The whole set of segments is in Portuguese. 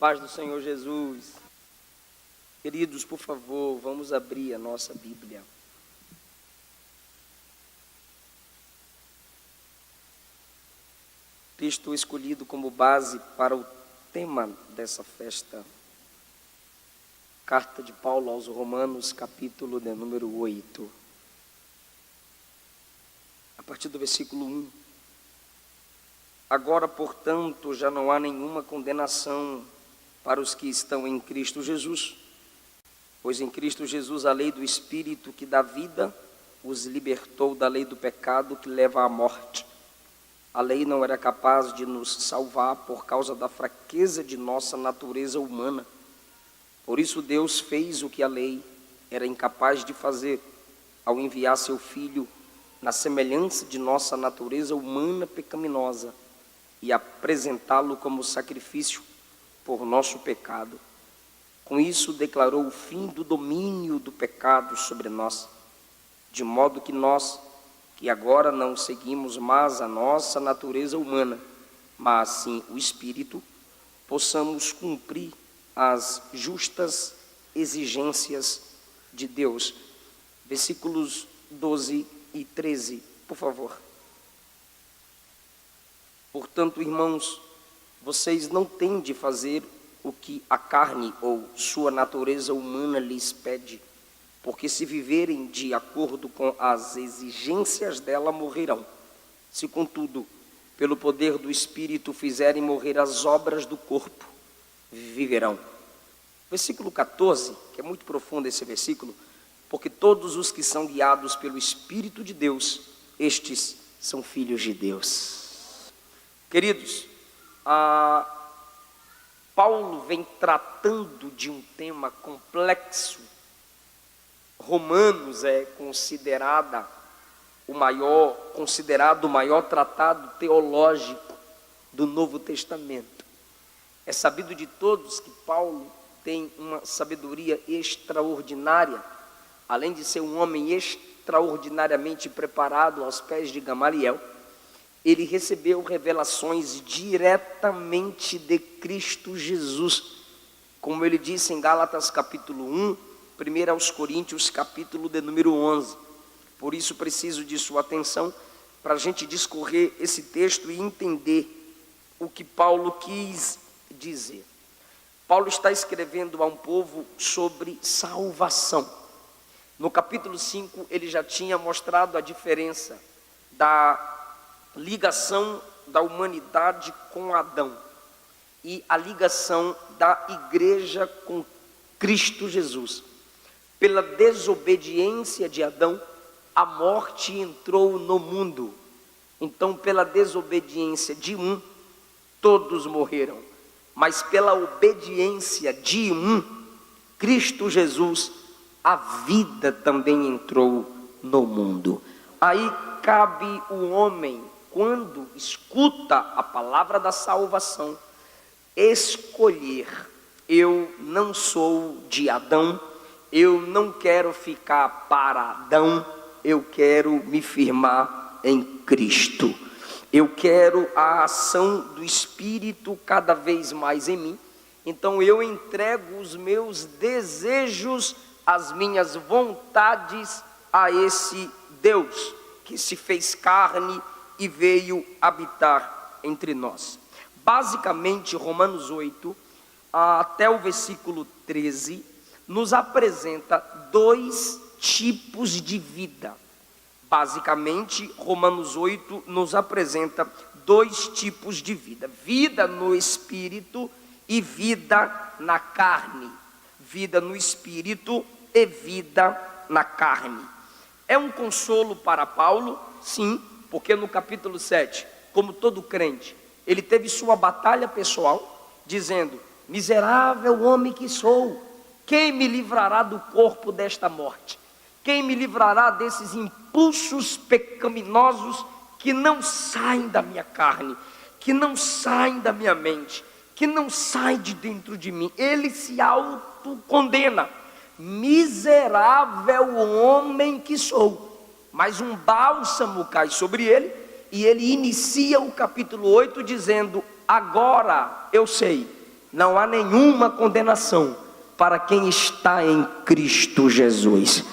Paz do Senhor Jesus. Queridos, por favor, vamos abrir a nossa Bíblia. Texto escolhido como base para o tema dessa festa. Carta de Paulo aos Romanos, capítulo de número 8. A partir do versículo 1. Agora, portanto, já não há nenhuma condenação para os que estão em Cristo Jesus, pois em Cristo Jesus a lei do Espírito que dá vida os libertou da lei do pecado que leva à morte. A lei não era capaz de nos salvar por causa da fraqueza de nossa natureza humana. Por isso Deus fez o que a lei era incapaz de fazer, ao enviar seu Filho na semelhança de nossa natureza humana pecaminosa e apresentá-lo como sacrifício por nosso pecado. Com isso declarou o fim do domínio do pecado sobre nós, de modo que nós, que agora não seguimos mais a nossa natureza humana, mas sim o Espírito, possamos cumprir as justas exigências de Deus. Versículos 12 e 13, por favor. Portanto, irmãos, vocês não têm de fazer o que a carne ou sua natureza humana lhes pede, porque se viverem de acordo com as exigências dela, morrerão. Se, contudo, pelo poder do Espírito fizerem morrer as obras do corpo, viverão. Versículo 14, que é muito profundo esse versículo, porque todos os que são guiados pelo Espírito de Deus, estes são filhos de Deus. Queridos, Paulo vem tratando de um tema complexo. Romanos é considerado o maior tratado teológico do Novo Testamento. É sabido de todos que Paulo tem uma sabedoria extraordinária, além de ser um homem extraordinariamente preparado aos pés de Gamaliel. Ele recebeu revelações diretamente de Cristo Jesus, como ele disse em Gálatas capítulo 1, 1 aos Coríntios capítulo de número 11. Por isso preciso de sua atenção para a gente discorrer esse texto e entender o que Paulo quis dizer. Paulo está escrevendo a um povo sobre salvação. No capítulo 5 ele já tinha mostrado a diferença da ligação da humanidade com Adão e a ligação da igreja com Cristo Jesus. Pela desobediência de Adão, a morte entrou no mundo. Então, pela desobediência de um, todos morreram. Mas pela obediência de um, Cristo Jesus, a vida também entrou no mundo. Aí cabe o homem, quando escuta a palavra da salvação, escolher: eu não sou de Adão, eu não quero ficar para Adão, eu quero me firmar em Cristo. Eu quero a ação do Espírito cada vez mais em mim. Então eu entrego os meus desejos, as minhas vontades a esse Deus que se fez carne e veio habitar entre nós. Basicamente, Romanos 8, até o versículo 13, nos apresenta dois tipos de vida. Basicamente, Romanos 8 nos apresenta dois tipos de vida: vida no Espírito e vida na carne. Vida no Espírito e vida na carne. É um consolo para Paulo? Sim, porque no capítulo 7, como todo crente, ele teve sua batalha pessoal, dizendo: miserável homem que sou, quem me livrará do corpo desta morte? Quem me livrará desses impulsos pecaminosos que não saem da minha carne, que não saem da minha mente, que não saem de dentro de mim? Ele se autocondena: miserável homem que sou. Mas um bálsamo cai sobre ele, e ele inicia o capítulo 8 dizendo: agora eu sei não há nenhuma condenação para quem está em Cristo Jesus.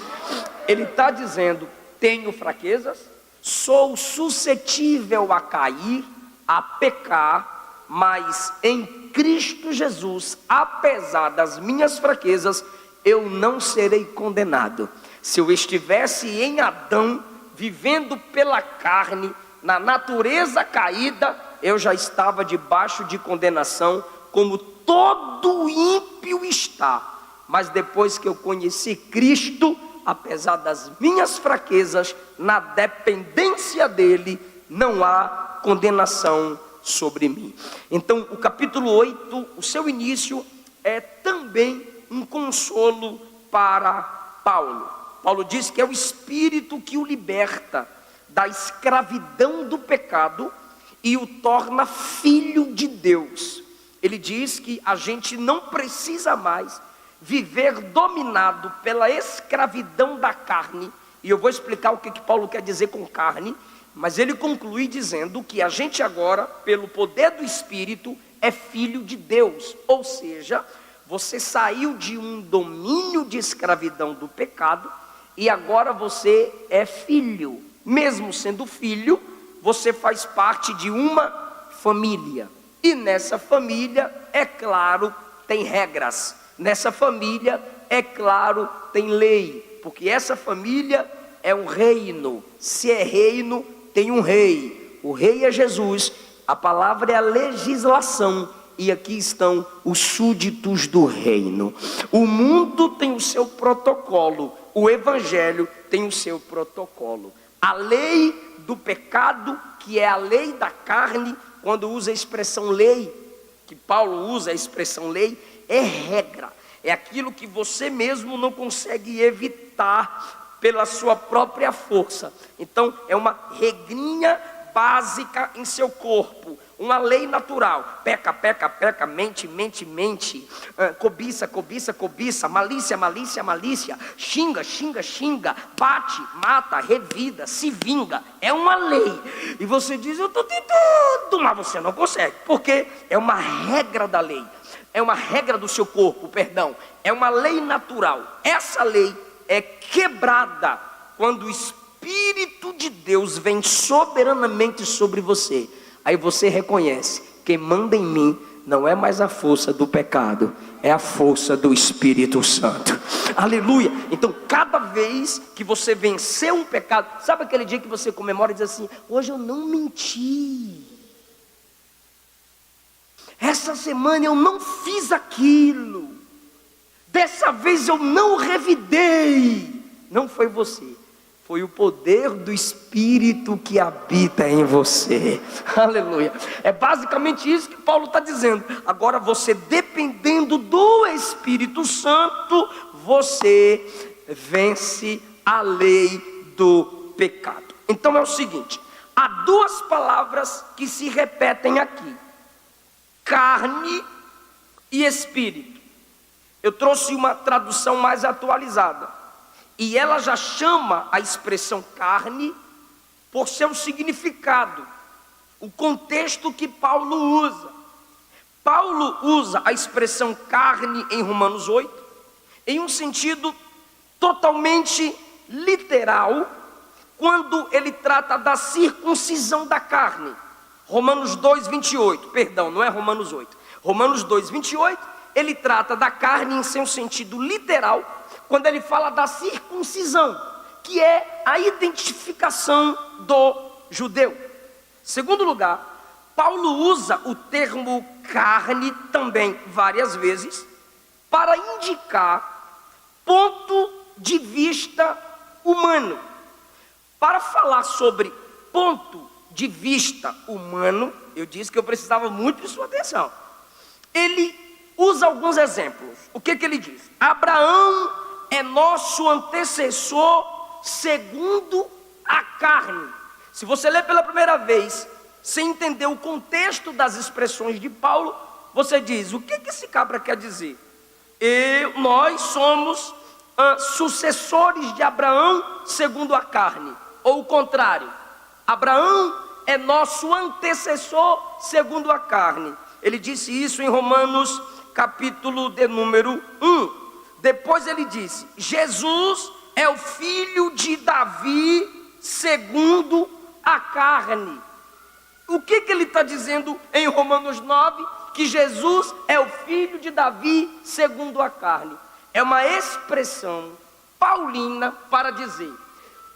Ele está dizendo: tenho fraquezas, sou suscetível a cair, a pecar, mas em Cristo Jesus, apesar das minhas fraquezas, eu não serei condenado. Se eu estivesse em Adão, vivendo pela carne, na natureza caída, eu já estava debaixo de condenação, como todo ímpio está. Mas depois que eu conheci Cristo, apesar das minhas fraquezas, na dependência dele, não há condenação sobre mim. Então, o capítulo 8, o seu início é também um consolo para Paulo. Paulo diz que é o Espírito que o liberta da escravidão do pecado e o torna filho de Deus. Ele diz que a gente não precisa mais viver dominado pela escravidão da carne, e eu vou explicar o que Paulo quer dizer com carne, mas ele conclui dizendo que a gente agora, pelo poder do Espírito, é filho de Deus. Ou seja, você saiu de um domínio de escravidão do pecado, e agora você é filho. Mesmo sendo filho, você faz parte de uma família, e nessa família, é claro, tem regras. Nessa família, é claro, tem lei, porque essa família é um reino. Se é reino, tem um rei. O rei é Jesus, a palavra é a legislação, e aqui estão os súditos do reino. O mundo tem o seu protocolo, o evangelho tem o seu protocolo. A lei do pecado, que é a lei da carne, quando usa a expressão lei, que Paulo usa a expressão lei, é regra, é aquilo que você mesmo não consegue evitar pela sua própria força. Então é uma regrinha básica em seu corpo, uma lei natural: peca, peca, peca, mente, mente, mente, cobiça, cobiça, cobiça, malícia, malícia, malícia, xinga, xinga, xinga, bate, mata, revida, se vinga. É uma lei, e você diz: eu estou tentando, mas você não consegue, porque é uma regra da lei. É uma regra do seu corpo, perdão. É uma lei natural. Essa lei é quebrada quando o Espírito de Deus vem soberanamente sobre você. Aí você reconhece: quem manda em mim não é mais a força do pecado, é a força do Espírito Santo. Aleluia. Então cada vez que você vencer um pecado, sabe aquele dia que você comemora e diz assim: hoje eu não menti, essa semana eu não fiz aquilo, dessa vez eu não revidei. Não foi você, foi o poder do Espírito que habita em você. Aleluia. É basicamente isso que Paulo está dizendo. Agora você, dependendo do Espírito Santo, você vence a lei do pecado. Então é o seguinte: há duas palavras que se repetem aqui: carne e espírito. Eu trouxe uma tradução mais atualizada, e ela já chama a expressão carne por seu significado, o contexto que Paulo usa. Paulo usa a expressão carne em Romanos 8, em um sentido totalmente literal, quando ele trata da circuncisão da carne. Romanos 2, 28, perdão, não é Romanos 8. Romanos 2, 28, ele trata da carne em seu sentido literal, quando ele fala da circuncisão, que é a identificação do judeu. Segundo lugar, Paulo usa o termo carne também várias vezes, para indicar ponto de vista humano. Para falar sobre ponto de vista humano, eu disse que eu precisava muito de sua atenção. Ele usa alguns exemplos. O que ele diz? Abraão é nosso antecessor segundo a carne. Se você ler pela primeira vez, sem entender o contexto das expressões de Paulo, você diz: o que esse cabra quer dizer? Nós somos sucessores de Abraão segundo a carne, ou o contrário, Abraão é nosso antecessor segundo a carne. Ele disse isso em Romanos capítulo de número 1. Depois ele disse: Jesus é o filho de Davi segundo a carne. O que ele está dizendo em Romanos 9? Que Jesus é o filho de Davi segundo a carne. É uma expressão paulina para dizer: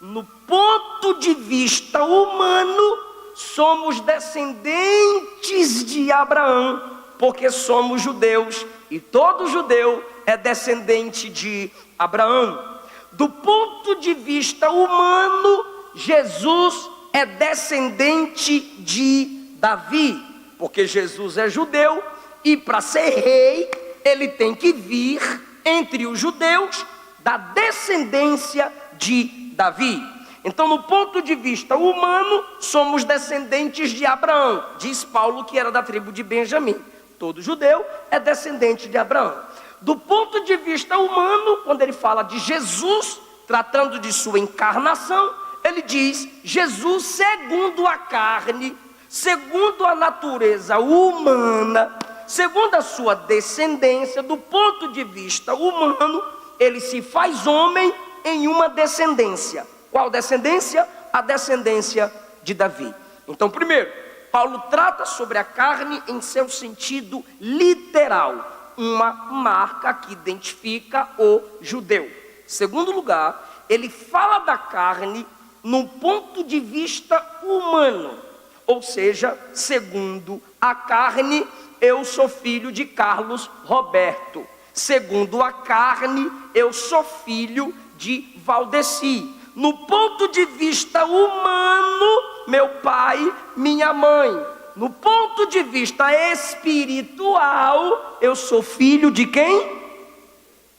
no ponto de vista humano, somos descendentes de Abraão, porque somos judeus, e todo judeu é descendente de Abraão. Do ponto de vista humano, Jesus é descendente de Davi, porque Jesus é judeu, e para ser rei, ele tem que vir entre os judeus da descendência de Davi. Então, no ponto de vista humano, somos descendentes de Abraão. Diz Paulo que era da tribo de Benjamim. Todo judeu é descendente de Abraão. Do ponto de vista humano, quando ele fala de Jesus, tratando de sua encarnação, ele diz: Jesus segundo a carne, segundo a natureza humana, segundo a sua descendência. Do ponto de vista humano, ele se faz homem em uma descendência. Qual descendência? A descendência de Davi. Então, primeiro, Paulo trata sobre a carne em seu sentido literal, uma marca que identifica o judeu. Segundo lugar, ele fala da carne no ponto de vista humano, ou seja, segundo a carne, eu sou filho de Carlos Roberto. Segundo a carne, eu sou filho de Valdeci. No ponto de vista humano, meu pai, minha mãe. No ponto de vista espiritual, eu sou filho de quem?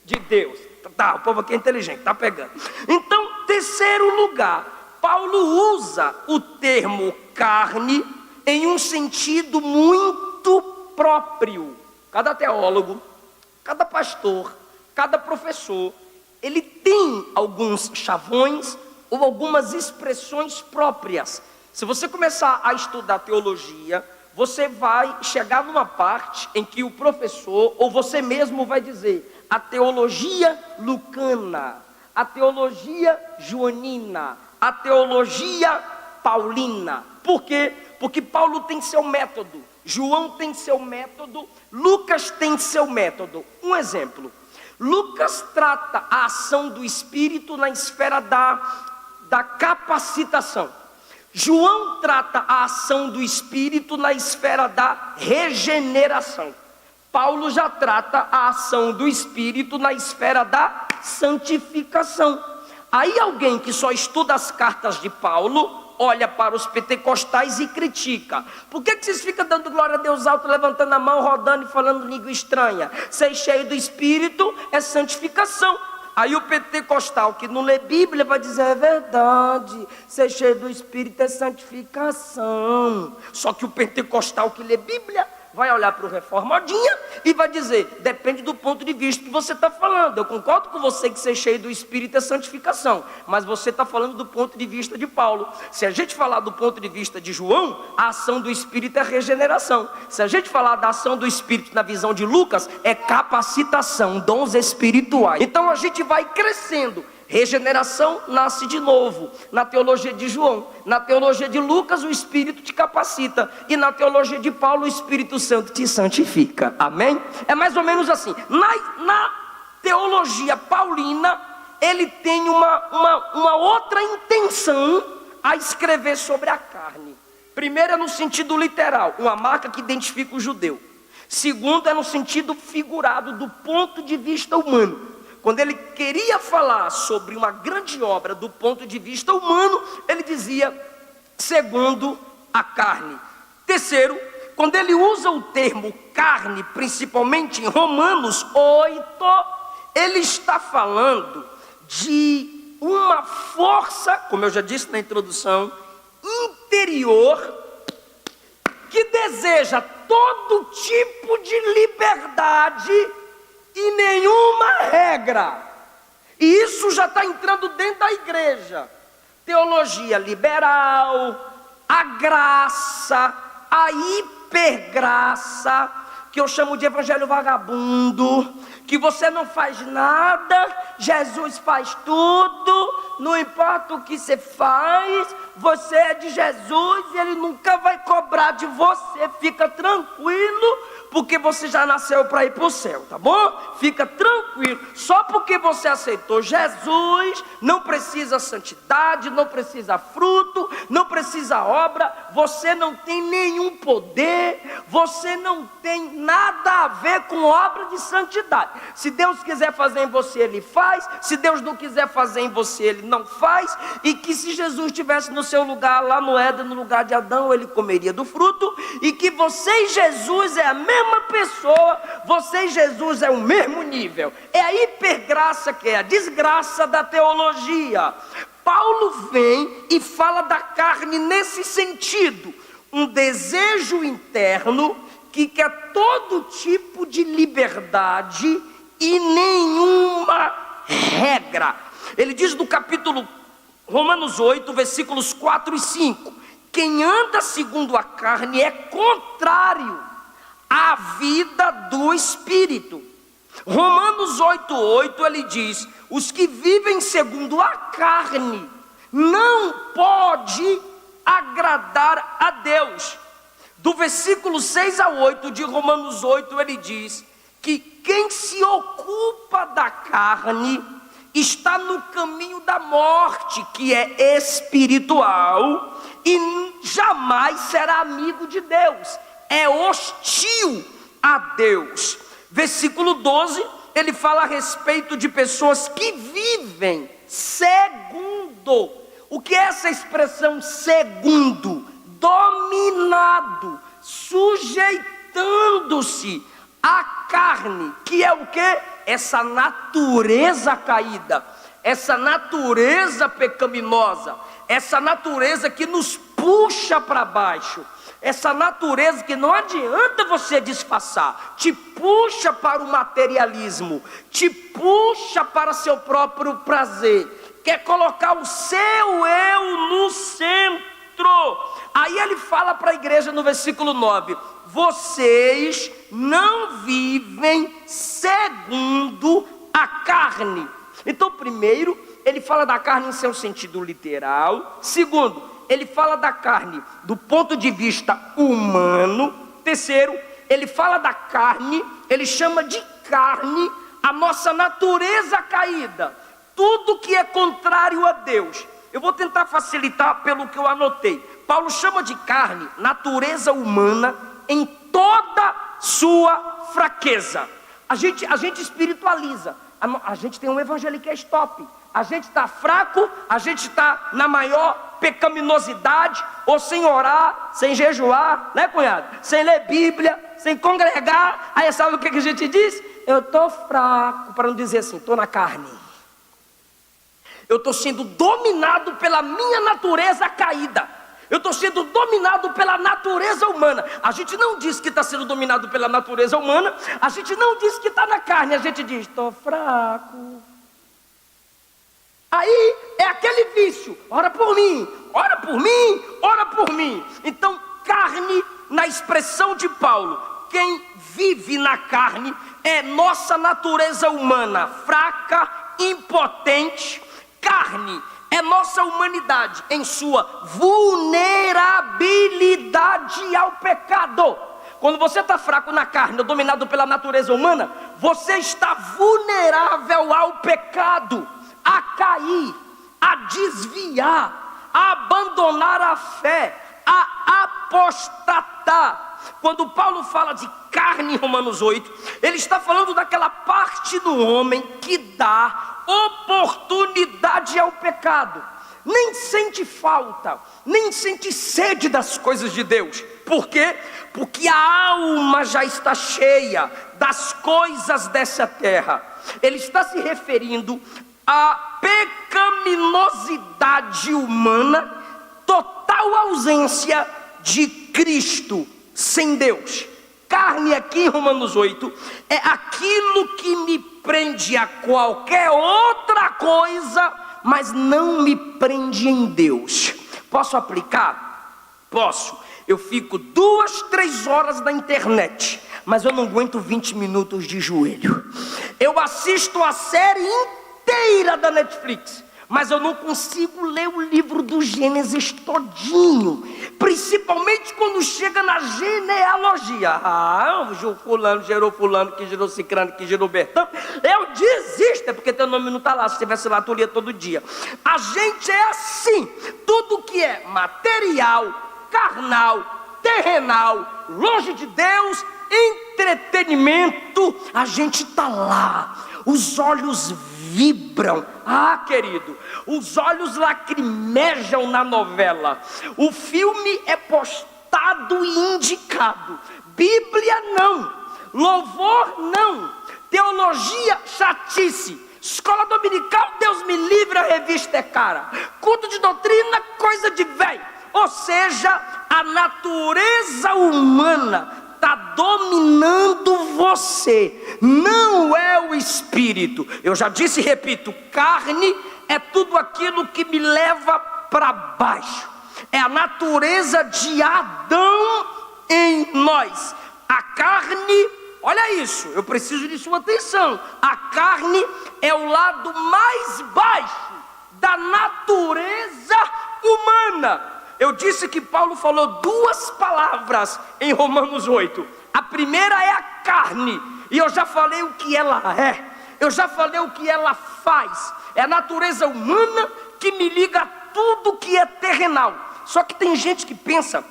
De Deus. Tá, o povo aqui é inteligente, tá pegando. Então, terceiro lugar, Paulo usa o termo carne em um sentido muito próprio. Cada teólogo, cada pastor, cada professor, ele tem alguns chavões ou algumas expressões próprias. Se você começar a estudar teologia, você vai chegar numa parte em que o professor, ou você mesmo vai dizer, a teologia lucana, a teologia joanina, a teologia paulina. Por quê? Porque Paulo tem seu método, João tem seu método, Lucas tem seu método. Um exemplo: Lucas trata a ação do Espírito na esfera da capacitação. João trata a ação do Espírito na esfera da regeneração. Paulo já trata a ação do Espírito na esfera da santificação. Aí alguém que só estuda as cartas de Paulo olha para os pentecostais e critica: por que vocês ficam dando glória a Deus alto, levantando a mão, rodando e falando língua estranha? Ser cheio do Espírito é santificação. Aí o pentecostal que não lê Bíblia vai dizer: é verdade, ser cheio do Espírito é santificação. Só que o pentecostal que lê Bíblia vai olhar para o reformadinha e vai dizer: depende do ponto de vista que você está falando. Eu concordo com você que ser cheio do Espírito é santificação, mas você está falando do ponto de vista de Paulo. Se a gente falar do ponto de vista de João, a ação do Espírito é regeneração. Se a gente falar da ação do Espírito na visão de Lucas, é capacitação, dons espirituais. Então a gente vai crescendo. Regeneração nasce de novo na teologia de João. Na teologia de Lucas, o Espírito te capacita. E na teologia de Paulo, o Espírito Santo te santifica. Amém? É mais ou menos assim. Na teologia paulina, ele tem uma outra intenção a escrever sobre a carne. Primeiro é no sentido literal, uma marca que identifica o judeu. Segundo é no sentido figurado, do ponto de vista humano. Quando ele queria falar sobre uma grande obra do ponto de vista humano, ele dizia segundo a carne. Terceiro, quando ele usa o termo carne, principalmente em Romanos 8, ele está falando de uma força, como eu já disse na introdução, interior, que deseja todo tipo de liberdade e nenhuma regra. E isso já está entrando dentro da igreja. Teologia liberal, a graça, a hipergraça, que eu chamo de evangelho vagabundo, que você não faz nada, Jesus faz tudo, não importa o que você faz, você é de Jesus e Ele nunca vai cobrar de você, fica tranquilo, porque você já nasceu para ir para o céu, tá bom? Fica tranquilo, só porque você aceitou Jesus, não precisa santidade, não precisa fruto, não precisa obra, você não tem nenhum poder, você não tem nada a ver com obra de santidade. Se Deus quiser fazer em você, Ele faz, se Deus não quiser fazer em você, Ele não faz, e que se Jesus estivesse no seu lugar, lá no Éden, no lugar de Adão, Ele comeria do fruto, e que você e Jesus é a mesma pessoa, você e Jesus é o mesmo nível. É a hipergraça que é a desgraça da teologia. Paulo vem e fala da carne nesse sentido, um desejo interno que quer todo tipo de liberdade e nenhuma regra. Ele diz no capítulo Romanos 8, versículos 4 e 5: quem anda segundo a carne é contrário à vida do Espírito. Romanos 8:8 ele diz: os que vivem segundo a carne não pode agradar a Deus. Do versículo 6 a 8 de Romanos 8 ele diz que quem se ocupa da carne está no caminho da morte, que é espiritual, e jamais será amigo de Deus, é hostil a Deus. Versículo 12, ele fala a respeito de pessoas que vivem segundo. O que é essa expressão segundo? Dominado, sujeitando-se à carne, que é o que? Essa natureza caída, essa natureza pecaminosa, essa natureza que nos puxa para baixo, essa natureza que não adianta você disfarçar, te puxa para o materialismo, te puxa para seu próprio prazer, quer colocar o seu eu no centro. Aí ele fala para a igreja no versículo 9: vocês não vivem segundo a carne. Então, primeiro, ele fala da carne em seu sentido literal. Segundo, ele fala da carne do ponto de vista humano. Terceiro, ele fala da carne, ele chama de carne a nossa natureza caída, tudo que é contrário a Deus. Eu vou tentar facilitar pelo que eu anotei. Paulo chama de carne natureza humana em toda sua fraqueza. A gente espiritualiza. A gente tem um evangelho que é stop. A gente está fraco, a gente está na maior pecaminosidade, ou sem orar, sem jejuar, né, cunhado? Sem ler Bíblia, sem congregar. Aí sabe o que a gente diz? Eu estou fraco, para não dizer assim, estou na carne. Eu estou sendo dominado pela minha natureza caída. Eu estou sendo dominado pela natureza humana. A gente não diz que está sendo dominado pela natureza humana. A gente não diz que está na carne. A gente diz, estou fraco. Aí é aquele vício. Ora por mim, ora por mim, ora por mim. Então, carne, na expressão de Paulo, quem vive na carne é nossa natureza humana, fraca, impotente. Carne é nossa humanidade em sua vulnerabilidade ao pecado. Quando você está fraco na carne, dominado pela natureza humana, você está vulnerável ao pecado, a cair, a desviar, a abandonar a fé, a apostatar. Quando Paulo fala de carne em Romanos 8, ele está falando daquela parte do homem que dá oportunidade ao pecado, nem sente falta, nem sente sede das coisas de Deus. Por quê? Porque a alma já está cheia das coisas dessa terra. Ele está se referindo à pecaminosidade humana, total ausência de Cristo sem Deus. Carne aqui em Romanos 8 é aquilo que me prende a qualquer outra coisa, mas não me prende em Deus. Posso aplicar? Posso. Eu fico 2, 3 horas na internet, mas eu não aguento 20 minutos de joelho. Eu assisto a série inteira da Netflix, mas eu não consigo ler o livro do Gênesis todinho, principalmente quando chega na genealogia. Fulano gerou fulano, que gerou cicrano, que gerou Bertão. Eu desisto, é porque teu nome não está lá. Se estivesse lá, tu lia todo dia. A gente é assim. Tudo que é material, carnal, terrenal, longe de Deus, entretenimento, a gente está lá. Os olhos vibram, querido, os olhos lacrimejam na novela. O filme é postado e indicado. Bíblia não, louvor não, teologia chatice, escola dominical, Deus me livre, a revista é cara, culto de doutrina, coisa de velho. Ou seja, a natureza humana está dominando você, não é o espírito. Eu já disse e repito, carne é tudo aquilo que me leva para baixo. É a natureza de Adão em nós. A carne, olha isso, eu preciso de sua atenção. A carne é o lado mais baixo da natureza humana. Eu disse que Paulo falou 2 palavras em Romanos 8. A primeira é a carne, e eu já falei o que ela é, eu já falei o que ela faz. É a natureza humana que me liga a tudo que é terrenal. Só que tem gente que pensa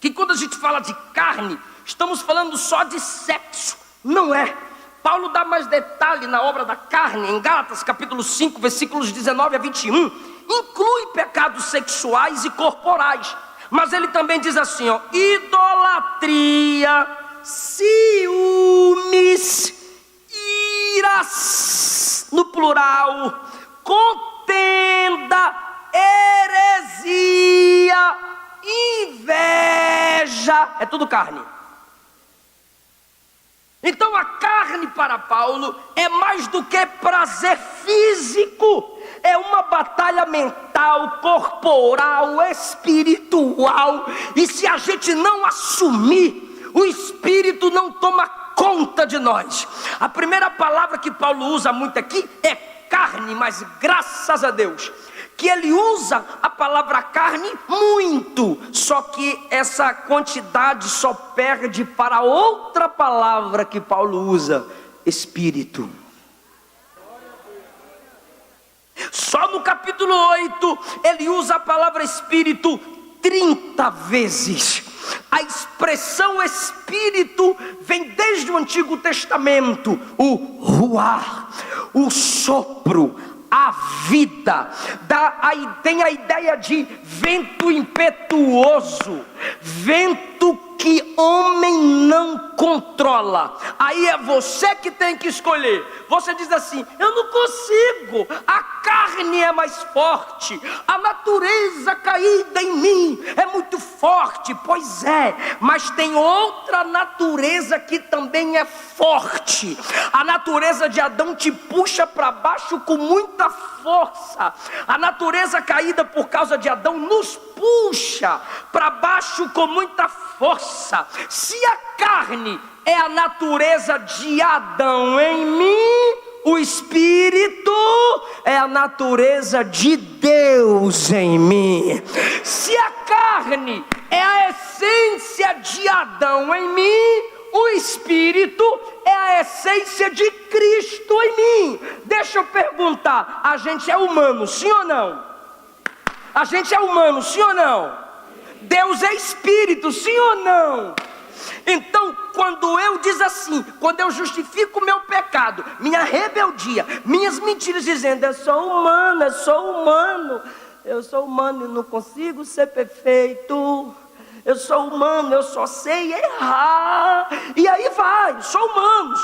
que quando a gente fala de carne, estamos falando só de sexo. Não é. Paulo dá mais detalhe na obra da carne, em Gálatas capítulo 5, versículos 19 a 21. Inclui pecados sexuais e corporais, mas ele também diz assim, idolatria, ciúmes, iras, no plural, contenda, heresia, inveja, é tudo carne. Então a carne para Paulo é mais do que prazer físico, é uma batalha mental, corporal, espiritual. E se a gente não assumir, o espírito não toma conta de nós. A primeira palavra que Paulo usa muito aqui é carne, mas graças a Deus que ele usa a palavra carne muito, só que essa quantidade só perde para outra palavra que Paulo usa, espírito. Só no capítulo 8 ele usa a palavra espírito 30 vezes. A expressão espírito vem desde o Antigo Testamento, o ruar, o sopro, a vida, tem a ideia de vento impetuoso, vento que homem não controla. Aí é você que tem que escolher. Você diz assim, eu não consigo, a carne é mais forte, a natureza caída em mim é muito forte. Pois é, mas tem outra natureza que também é forte. A natureza de Adão te puxa para baixo com muita força. A natureza caída por causa de Adão nos puxa para baixo com muita força. Se a carne é a natureza de Adão em mim, o espírito é a natureza de Deus em mim. Se a carne é a essência de Adão em mim, o espírito é a essência de Cristo em mim. Deixa eu perguntar, a gente é humano, sim ou não? A gente é humano, sim ou não? Deus é espírito, sim ou não? Então, quando eu diz assim, quando eu justifico o meu pecado, minha rebeldia, minhas mentiras, dizendo, eu sou humano e não consigo ser perfeito, eu sou humano, eu só sei errar, e aí vai, sou humano,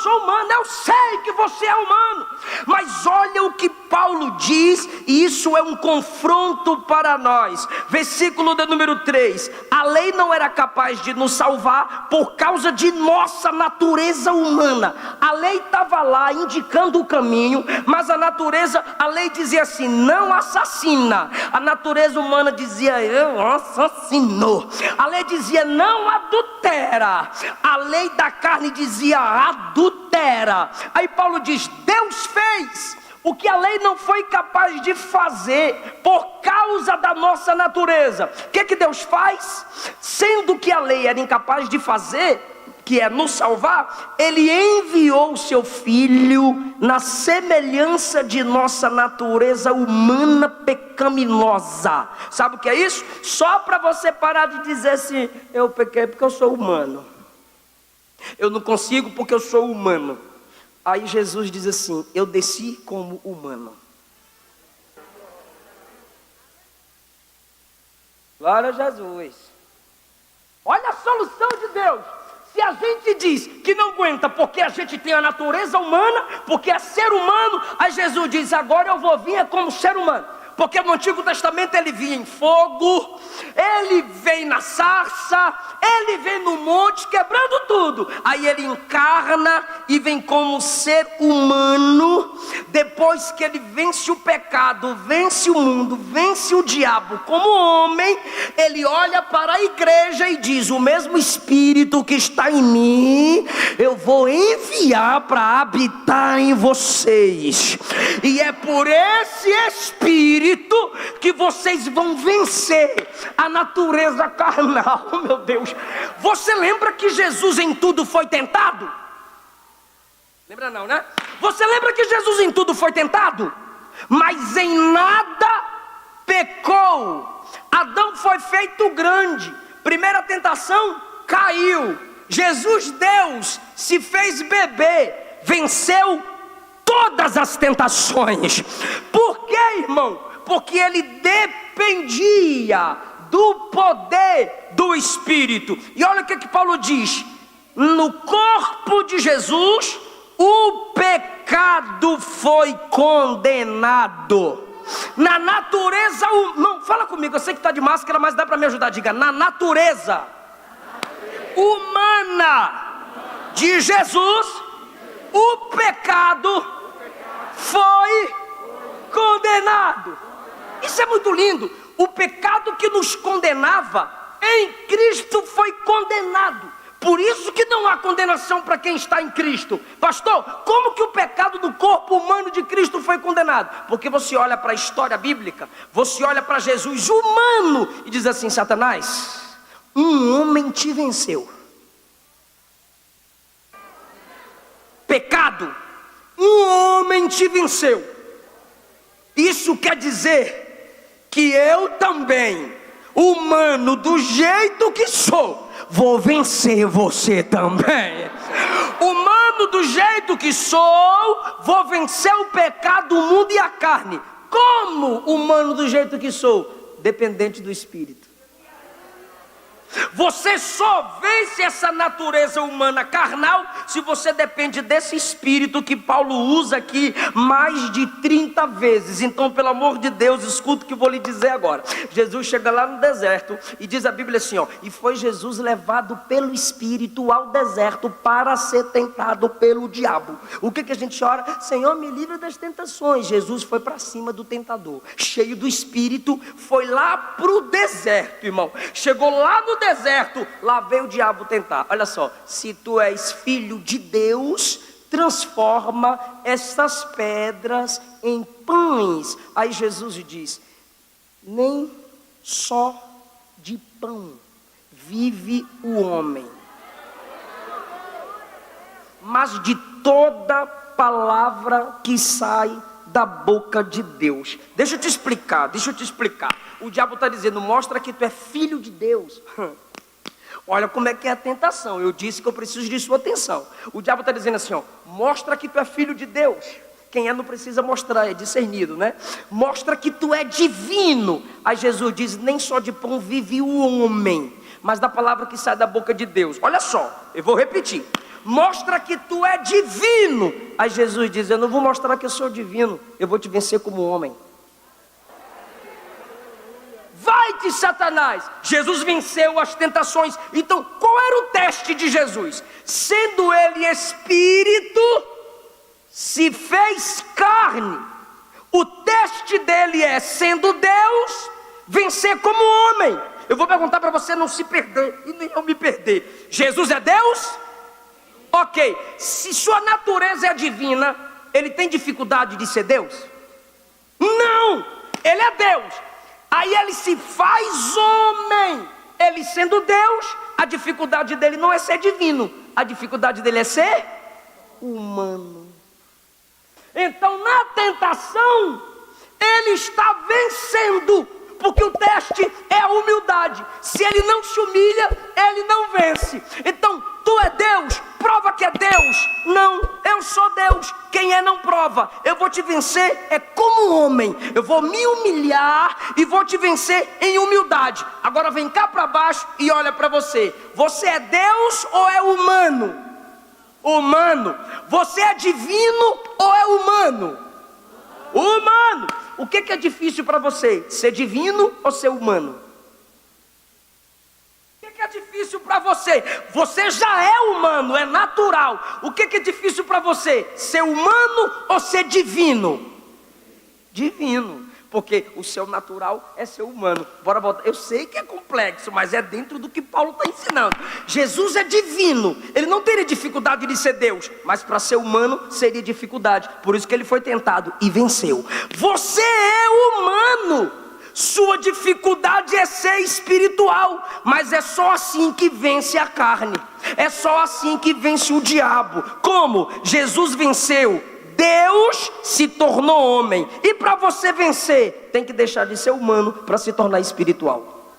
eu sei que que você é humano. Mas olha o que Paulo diz, e isso é um confronto para nós. Versículo de número 3: a lei não era capaz de nos salvar por causa de nossa natureza humana. A lei estava lá indicando o caminho, mas a lei dizia assim: não assassina. A natureza humana dizia: eu assassino. A lei dizia: não adultera. A lei da carne dizia: adultera. Aí Paulo diz: Deus fez o que a lei não foi capaz de fazer por causa da nossa natureza. O que Deus faz? Sendo que a lei era incapaz de fazer, que é nos salvar, Ele enviou o seu Filho na semelhança de nossa natureza humana pecaminosa. Sabe o que é isso? Só para você parar de dizer assim: eu pequei porque eu sou humano, eu não consigo porque eu sou humano. Aí Jesus diz assim: eu desci como humano. Glória a Jesus. Olha a solução de Deus. Se a gente diz que não aguenta porque a gente tem a natureza humana, porque é ser humano, aí Jesus diz: agora eu vou vir como ser humano. Porque no Antigo Testamento ele vinha em fogo, ele vem na sarça, ele vem no monte quebrando tudo. Aí ele encarna e vem como ser humano. Depois que ele vence o pecado, vence o mundo, vence o diabo como homem, ele olha para a igreja e diz: o mesmo Espírito que está em mim, eu vou enviar para habitar em vocês. E é por esse Espírito que vocês vão vencer a natureza carnal. Oh, meu Deus. Você lembra que Jesus em tudo foi tentado? Lembra não, né? Você lembra que Jesus em tudo foi tentado? Mas em nada pecou. Adão foi feito grande. Primeira tentação, caiu. Jesus, Deus, se fez bebê, venceu todas as tentações. Por quê, irmão? Porque ele dependia do poder do Espírito. E olha o que Paulo diz: no corpo de Jesus o pecado foi condenado. Na natureza, não, fala comigo, eu sei que está de máscara, mas dá para me ajudar. Diga: na natureza humana de Jesus, o pecado foi condenado. Isso é muito lindo. O pecado que nos condenava em Cristo foi condenado. Por isso que não há condenação para quem está em Cristo. Pastor, como que o pecado do corpo humano de Cristo foi condenado? Porque você olha para a história bíblica, você olha para Jesus humano e diz assim: Satanás, um homem te venceu. Pecado, um homem te venceu. Isso quer dizer que eu também, humano do jeito que sou, vou vencer você também. Humano do jeito que sou, vou vencer o pecado, o mundo e a carne. Como humano do jeito que sou? Dependente do Espírito. Você só vence essa natureza humana carnal se você depende desse Espírito que Paulo usa aqui mais de 30 vezes. Então, pelo amor de Deus, escuta o que eu vou lhe dizer agora. Jesus chega lá no deserto e diz a Bíblia assim, ó: e foi Jesus levado pelo Espírito ao deserto para ser tentado pelo diabo. O que a gente ora? Senhor, me livra das tentações. Jesus foi para cima do tentador, cheio do Espírito, foi lá para o deserto, irmão. Chegou lá no deserto, lá veio o diabo tentar. Olha só: se tu és filho de Deus, transforma essas pedras em pães. Aí Jesus diz: nem só de pão vive o homem, mas de toda palavra que sai da boca de Deus. Deixa eu te explicar. O diabo está dizendo: mostra que tu é filho de Deus. Olha como é que é a tentação. Eu disse que eu preciso de sua atenção. O diabo está dizendo assim, ó: mostra que tu é filho de Deus. Quem é não precisa mostrar, é discernido, né? Mostra que tu é divino. Aí Jesus diz: nem só de pão vive o homem, mas da palavra que sai da boca de Deus. Olha só, eu vou repetir. mostra que tu é divino. Aí Jesus diz: eu não vou mostrar que eu sou divino, eu vou te vencer como homem. Vai-te, Satanás! Jesus venceu as tentações. Então, qual era o teste de Jesus? Sendo ele espírito, se fez carne. O teste dele é, sendo Deus, vencer como homem. Eu vou perguntar para você não se perder e nem eu me perder. Jesus é Deus? Ok. Se sua natureza é divina, ele tem dificuldade de ser Deus? Não! Ele é Deus. Aí ele se faz homem. Ele sendo Deus, a dificuldade dele não é ser divino, a dificuldade dele é ser humano. Então na tentação, ele está vencendo, porque o teste é a humildade. Se ele não se humilha, ele não vence. Então, tu é Deus, prova que é Deus. Não, eu sou Deus. Quem é não prova. Eu vou te vencer é como homem. Eu vou me humilhar e vou te vencer em humildade. Agora vem cá para baixo e olha para você. Você é Deus ou é humano? Humano. Você é divino ou é humano? Humano. O que é difícil para você? Ser divino ou ser humano? O que é difícil para você? Você já é humano, é natural. O que é difícil para você? Ser humano ou ser divino? Divino. Porque o seu natural é ser humano. Bora voltar. Eu sei que é complexo, mas é dentro do que Paulo está ensinando. Jesus é divino. Ele não teria dificuldade de ser Deus, mas para ser humano seria dificuldade. Por isso que ele foi tentado e venceu. Você é humano. Sua dificuldade é ser espiritual, mas é só assim que vence a carne. É só assim que vence o diabo. Como? Jesus venceu. Deus se tornou homem. E para você vencer, tem que deixar de ser humano para se tornar espiritual.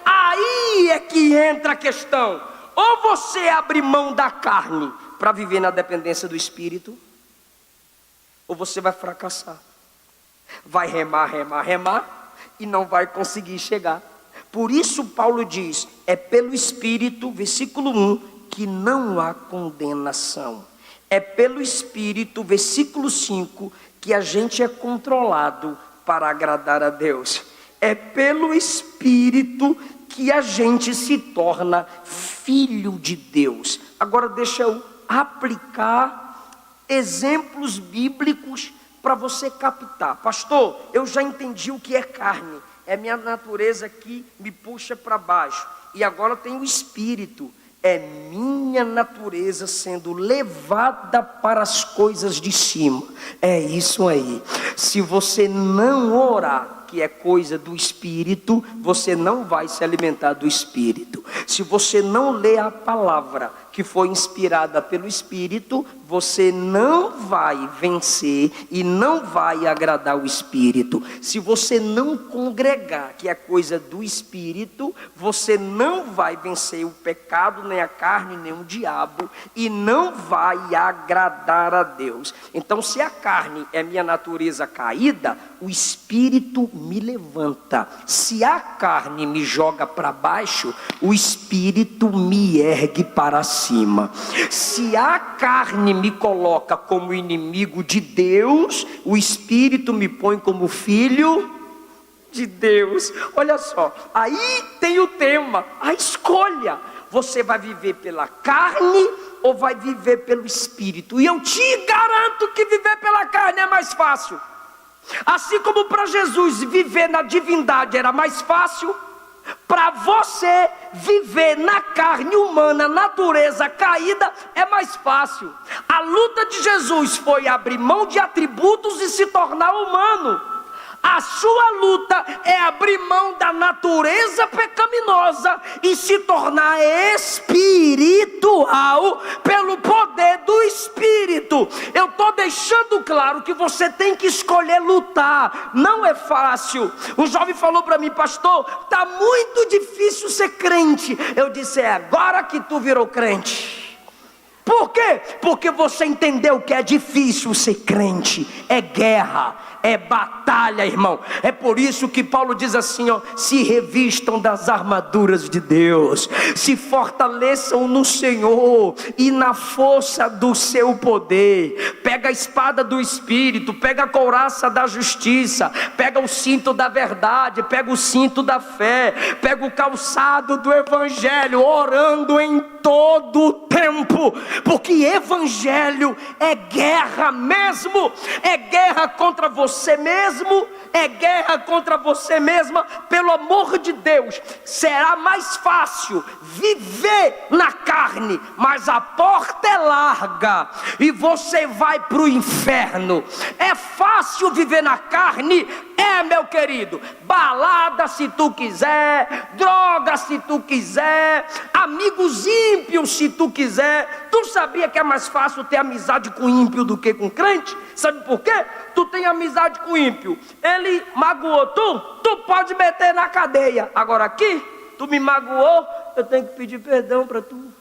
Aí é que entra a questão. Ou você abre mão da carne para viver na dependência do espírito, ou você vai fracassar. Vai remar e não vai conseguir chegar. Por isso Paulo diz, é pelo Espírito, versículo 1, que não há condenação. É pelo Espírito, versículo 5, que a gente é controlado para agradar a Deus. É pelo Espírito que a gente se torna filho de Deus. Agora deixa eu aplicar exemplos bíblicos para você captar. Pastor, eu já entendi o que é carne. É minha natureza que me puxa para baixo. E agora tem o Espírito. É minha natureza sendo levada para as coisas de cima. É isso aí. Se você não orar, que é coisa do Espírito, você não vai se alimentar do Espírito. Se você não ler a palavra que foi inspirada pelo Espírito, você não vai vencer e não vai agradar o Espírito. Se você não congregar, que é coisa do Espírito, você não vai vencer o pecado, nem a carne, nem o diabo, e não vai agradar a Deus. Então, se a carne é minha natureza caída, o Espírito me levanta. Se a carne me joga para baixo, o Espírito me ergue para cima. Se a carne me coloca como inimigo de Deus, o Espírito me põe como filho de Deus. Olha só, aí tem o tema, a escolha. Você vai viver pela carne ou vai viver pelo Espírito? E eu te garanto que viver pela carne é mais fácil. Assim como para Jesus viver na divindade era mais fácil, para você viver na carne humana, natureza caída, é mais fácil. A luta de Jesus foi abrir mão de atributos e se tornar humano. A sua luta é abrir mão da natureza pecaminosa e se tornar espiritual pelo poder do Espírito. Eu estou deixando claro que você tem que escolher lutar. Não é fácil. O jovem falou para mim, pastor, está muito difícil ser crente. Eu disse, é agora que tu virou crente. Por quê? Porque você entendeu que é difícil ser crente, é guerra, é batalha, irmão. É por isso que Paulo diz assim, ó: se revistam das armaduras de Deus, se fortaleçam no Senhor e na força do seu poder. Pega a espada do Espírito, pega a couraça da justiça, pega o cinto da verdade, pega o cinto da fé, pega o calçado do Evangelho, orando em todo o tempo, porque Evangelho é guerra mesmo, é guerra contra você mesmo, é guerra contra você mesma. Pelo amor de Deus, será mais fácil viver na carne, mas a porta é larga e você vai para o inferno. É fácil viver na carne? É, meu querido. Balada se tu quiser, droga se tu quiser, amigos ímpios se tu quiser. Tu sabia que é mais fácil ter amizade com ímpio do que com crente? Sabe por quê? Tu tem amizade com ímpio, ele magoou tu pode meter na cadeia. Agora aqui, tu me magoou, eu tenho que pedir perdão para tu.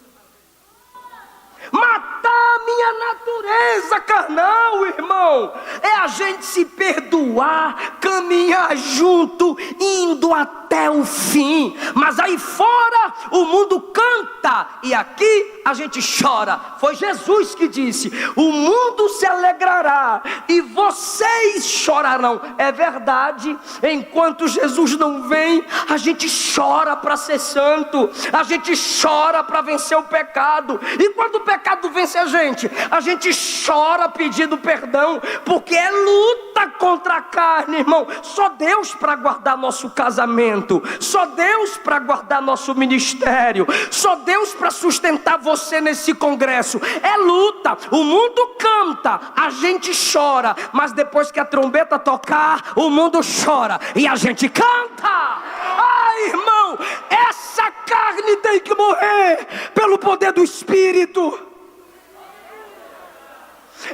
Matar a minha natureza carnal, irmão, é a gente se perdoar, caminhar junto, indo até o fim. Mas aí fora o mundo canta e aqui a gente chora. Foi Jesus que disse: o mundo se alegrará e vocês chorarão. É verdade. Enquanto Jesus não vem, a gente chora para ser santo, a gente chora para vencer o pecado. E quando o pecado vence a gente chora pedindo perdão, porque é luta contra a carne, irmão. Só Deus para guardar nosso casamento, só Deus para guardar nosso ministério, só Deus para sustentar você nesse congresso. É luta. O mundo canta, a gente chora, mas depois que a trombeta tocar, o mundo chora e a gente canta. Ai, irmão, essa carne tem que morrer pelo poder do Espírito.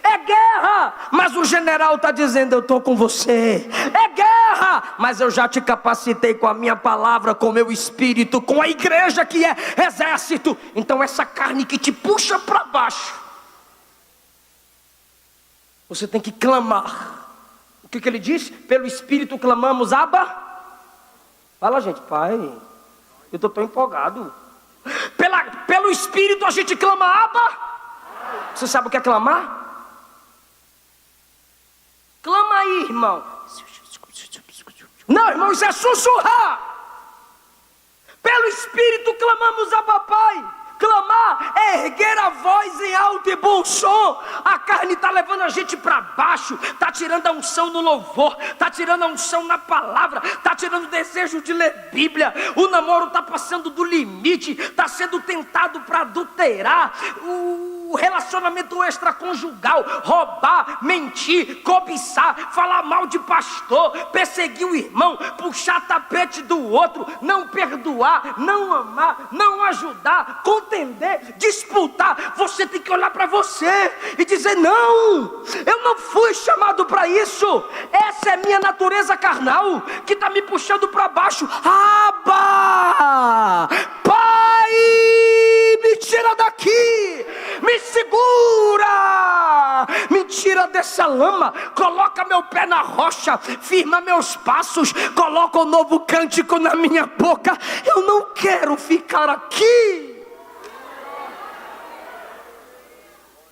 É guerra, mas o general está dizendo: eu estou com você. É guerra, mas eu já te capacitei com a minha palavra, com o meu Espírito, com a igreja que é exército. Então essa carne que te puxa para baixo, você tem que clamar. O que ele diz? Pelo Espírito clamamos, Abba. Fala, gente, Pai, eu estou tão empolgado. Pelo Espírito a gente clama, Abba. Você sabe o que é clamar? Clama aí, irmão. Não, irmão, isso é sussurrar. Pelo Espírito clamamos a papai. Clamar é erguer a voz em alto e bom som. A carne está levando a gente para baixo, está tirando a unção no louvor, está tirando a unção na palavra, está tirando o desejo de ler Bíblia. O namoro está passando do limite, está sendo tentado para adulterar. O relacionamento extraconjugal, roubar, mentir, cobiçar, falar mal de pastor, perseguir o irmão, puxar tapete do outro, não perdoar, não amar, não ajudar, contender, disputar. Você tem que olhar para você e dizer: não, eu não fui chamado para isso. Essa é minha natureza carnal que está me puxando para baixo. Abba, Pai, me tira daqui, me segura, me tira dessa lama, coloca meu pé na rocha, firma meus passos, coloca um novo cântico na minha boca. Eu não quero ficar aqui.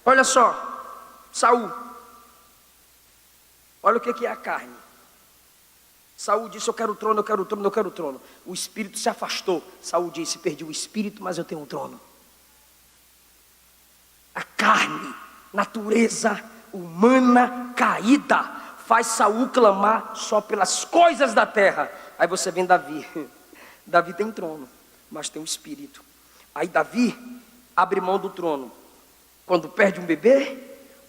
Olha só, Saul, olha o que é a carne. Saul disse: eu quero o trono, eu quero o trono, eu quero o trono. O espírito se afastou. Saul disse: perdi o espírito, mas eu tenho um trono. A carne, natureza humana caída, faz Saul clamar só pelas coisas da terra. Aí você vem Davi. Davi tem trono, mas tem um espírito. Aí Davi abre mão do trono. Quando perde um bebê,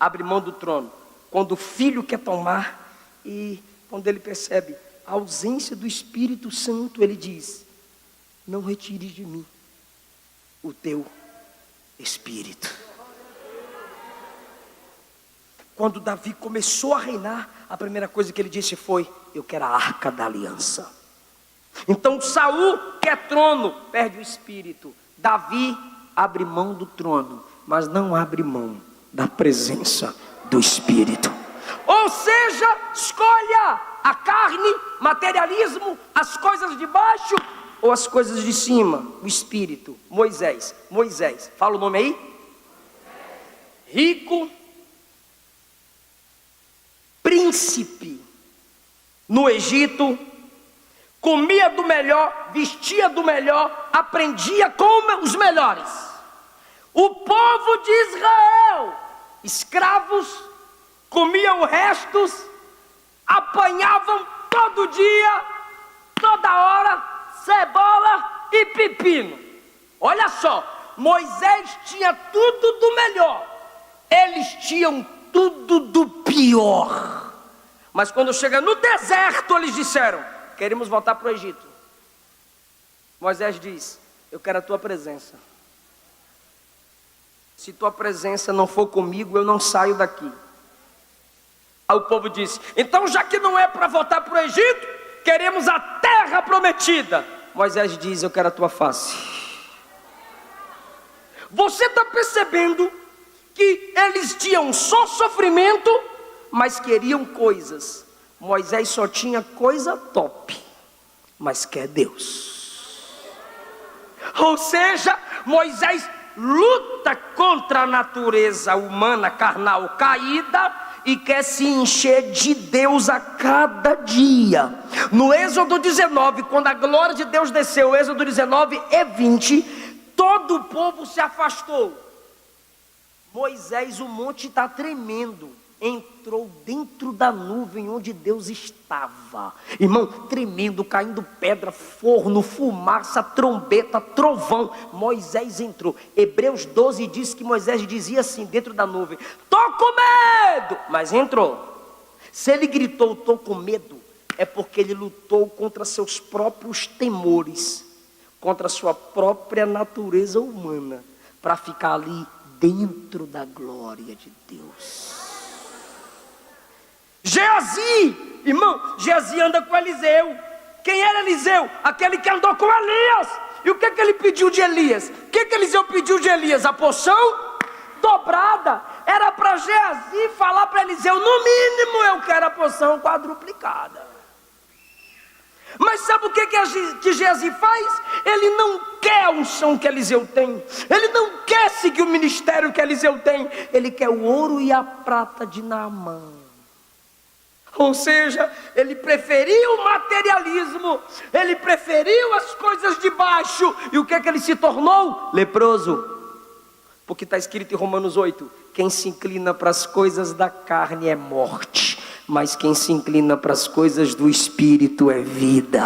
abre mão do trono. Quando o filho quer tomar, e quando ele percebe a ausência do Espírito Santo, ele diz: não retires de mim o teu Espírito. Quando Davi começou a reinar, a primeira coisa que ele disse foi: eu quero a arca da aliança. Então Saul quer trono, perde o espírito. Davi abre mão do trono, mas não abre mão da presença do Espírito. Ou seja, escolha a carne, materialismo, as coisas de baixo ou as coisas de cima, o Espírito. Moisés, fala o nome aí. Rico, príncipe no Egito, comia do melhor, vestia do melhor, aprendia com os melhores. O povo de Israel, escravos, comiam restos, apanhavam todo dia, toda hora, cebola e pepino. Olha só, Moisés tinha tudo do melhor, eles tinham tudo do pior. Mas quando chega no deserto, eles disseram: queremos voltar para o Egito. Moisés diz: eu quero a tua presença. Se tua presença não for comigo, eu não saio daqui. Aí o povo disse: então já que não é para voltar para o Egito, queremos a terra prometida. Moisés diz: eu quero a tua face. Você está percebendo que eles tinham só sofrimento, mas queriam coisas. Moisés só tinha coisa top, mas quer Deus. Ou seja, Moisés luta contra a natureza humana carnal caída e quer se encher de Deus a cada dia. No Êxodo 19, quando a glória de Deus desceu, Êxodo 19 e 20, todo o povo se afastou. Moisés, o monte está tremendo, entrou dentro da nuvem onde Deus estava. Irmão, tremendo, caindo pedra, forno, fumaça, trombeta, trovão. Moisés entrou. Hebreus 12 diz que Moisés dizia assim dentro da nuvem: tô com medo, mas entrou. Se ele gritou tô com medo, é porque ele lutou contra seus próprios temores, contra a sua própria natureza humana, para ficar ali dentro da glória de Deus. Geazi, irmão, Geazi anda com Eliseu. Quem era Eliseu? Aquele que andou com Elias. E o que ele pediu de Elias? O que Eliseu pediu de Elias? A porção dobrada. Era para Geazi falar para Eliseu: no mínimo eu quero a porção quadruplicada. Mas sabe o que Geazi faz? Ele não quer a unção que Eliseu tem. Ele não quer seguir o ministério que Eliseu tem. Ele quer o ouro e a prata de Naamã. Ou seja, ele preferiu o materialismo, ele preferiu as coisas de baixo. E o que ele se tornou? Leproso. Porque está escrito em Romanos 8: quem se inclina para as coisas da carne é morte, mas quem se inclina para as coisas do Espírito é vida.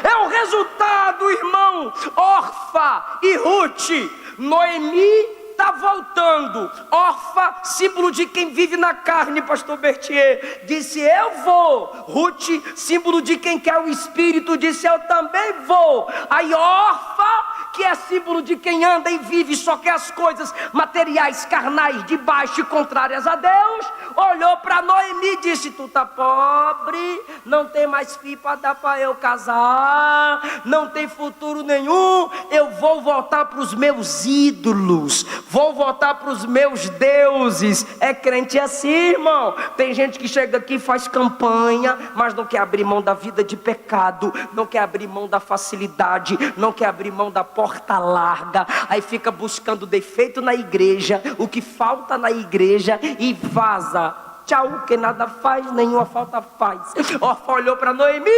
É o resultado, irmão. Orfa e Ruth. Noemi está voltando. Orfa, símbolo de quem vive na carne, pastor Bertier, disse: eu vou. Ruth, símbolo de quem quer o Espírito, disse: eu também vou. Aí Orfa, que é símbolo de quem anda e vive só quer as coisas materiais, carnais, de baixo e contrárias a Deus, olhou para Noemi e disse: tu tá pobre, não tem mais filho para dar para eu casar, não tem futuro nenhum, eu vou voltar para os meus ídolos, vou voltar para os meus deuses. É crente assim, irmão. Tem gente que chega aqui e faz campanha, mas não quer abrir mão da vida de pecado, não quer abrir mão da facilidade, não quer abrir mão da porta larga. Aí fica buscando defeito na igreja, o que falta na igreja, e vaza. Tchau, que nada faz, nenhuma falta faz. Orfa olhou para Noemi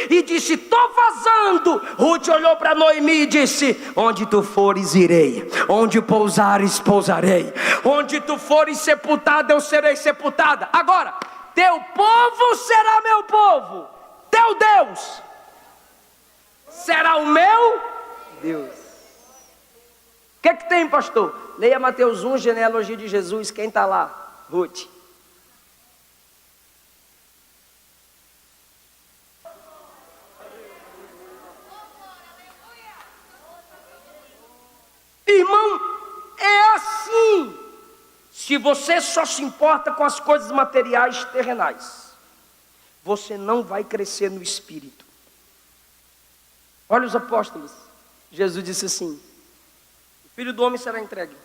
e disse: tô vazando. Ruth olhou para Noemi e disse: onde tu fores irei, onde pousares pousarei, onde tu fores sepultada eu serei sepultada. Agora, teu povo será meu povo, teu Deus será o meu Deus. O que tem, pastor? Leia Mateus 1, genealogia de Jesus. Quem está lá? Ruth. Irmão, é assim. Se você só se importa com as coisas materiais terrenais, você não vai crescer no Espírito. Olha os apóstolos. Jesus disse assim: o Filho do Homem será entregue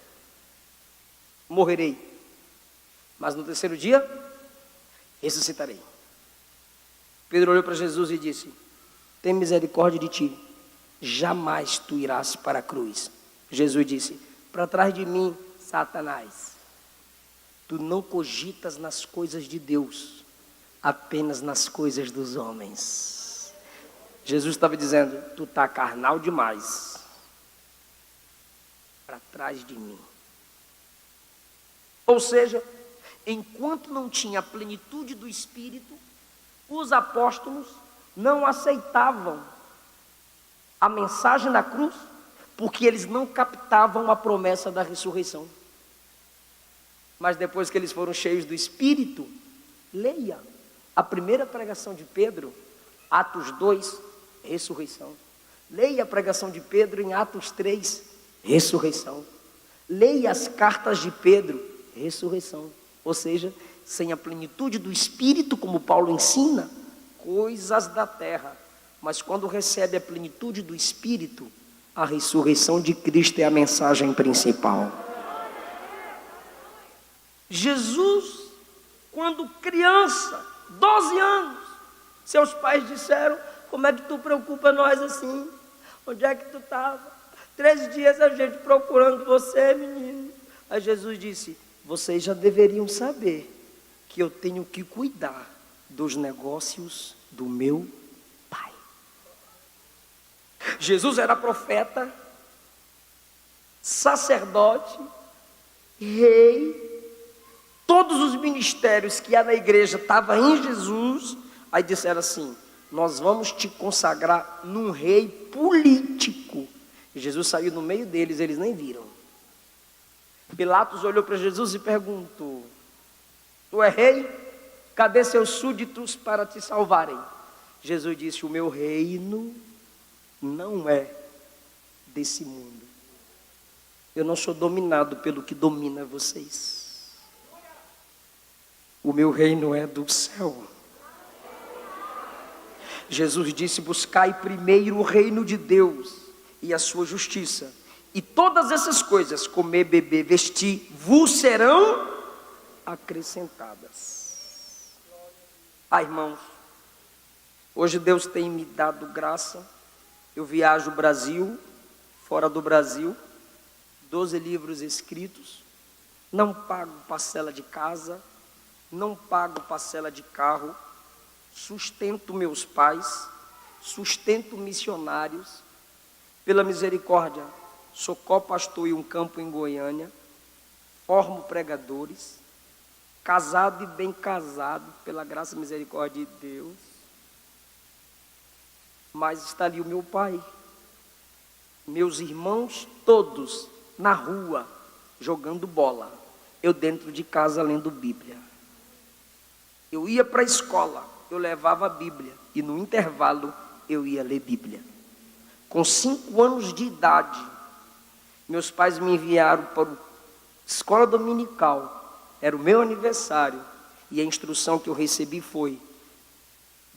morrerei, mas no terceiro dia ressuscitarei. Pedro olhou para Jesus e disse: tem misericórdia de ti, jamais tu irás para a cruz. Jesus disse: para trás de mim, Satanás, tu não cogitas nas coisas de Deus, apenas nas coisas dos homens. Jesus estava dizendo: tu está carnal demais, para trás de mim. Ou seja, enquanto não tinha a plenitude do Espírito, os apóstolos não aceitavam a mensagem da cruz, porque eles não captavam a promessa da ressurreição. Mas depois que eles foram cheios do Espírito, leia a primeira pregação de Pedro, Atos 2, ressurreição. Leia a pregação de Pedro em Atos 3, ressurreição. Leia as cartas de Pedro, ressurreição. Ou seja, sem a plenitude do Espírito, como Paulo ensina, coisas da terra. Mas quando recebe a plenitude do Espírito, a ressurreição de Cristo é a mensagem principal. Jesus, quando criança, 12 anos, seus pais disseram: como é que tu preocupa nós assim? Onde é que tu estava? 3 dias a gente procurando você, menino. Aí Jesus disse: vocês já deveriam saber que eu tenho que cuidar dos negócios do meu Pai. Jesus era profeta, sacerdote, rei. Todos os ministérios que há na igreja estavam em Jesus. Aí disseram assim: nós vamos te consagrar num rei político. E Jesus saiu no meio deles, eles nem viram. Pilatos olhou para Jesus e perguntou: tu é rei? Cadê seus súditos para te salvarem? Jesus disse: o meu reino não é desse mundo. Eu não sou dominado pelo que domina vocês. O meu reino é do céu. Jesus disse: buscai primeiro o reino de Deus e a sua justiça, e todas essas coisas, comer, beber, vestir, vos serão acrescentadas. Ah, irmãos, hoje Deus tem me dado graça. Eu viajo o Brasil, fora do Brasil, 12 livros escritos, não pago parcela de casa, não pago parcela de carro, sustento meus pais, sustento missionários. Pela misericórdia, sou co-pastor em um campo em Goiânia, formo pregadores, casado e bem casado, pela graça e misericórdia de Deus. Mas está ali o meu pai, meus irmãos todos na rua, jogando bola, eu dentro de casa lendo Bíblia. Eu ia para a escola, eu levava a Bíblia, e no intervalo eu ia ler Bíblia. Com 5 anos de idade, meus pais me enviaram para a escola dominical, era o meu aniversário, e a instrução que eu recebi foi: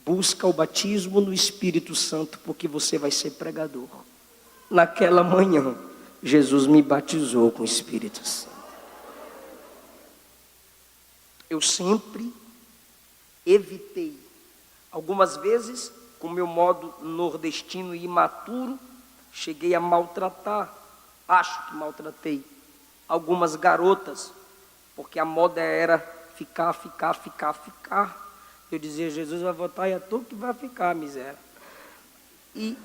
busca o batismo no Espírito Santo, porque você vai ser pregador. Naquela manhã, Jesus me batizou com o Espírito Santo. Eu sempre evitei, algumas vezes, com meu modo nordestino e imaturo, cheguei a maltratar, acho que maltratei, algumas garotas, porque a moda era ficar. Eu dizia: Jesus vai voltar e é tu que vai ficar, miséria. E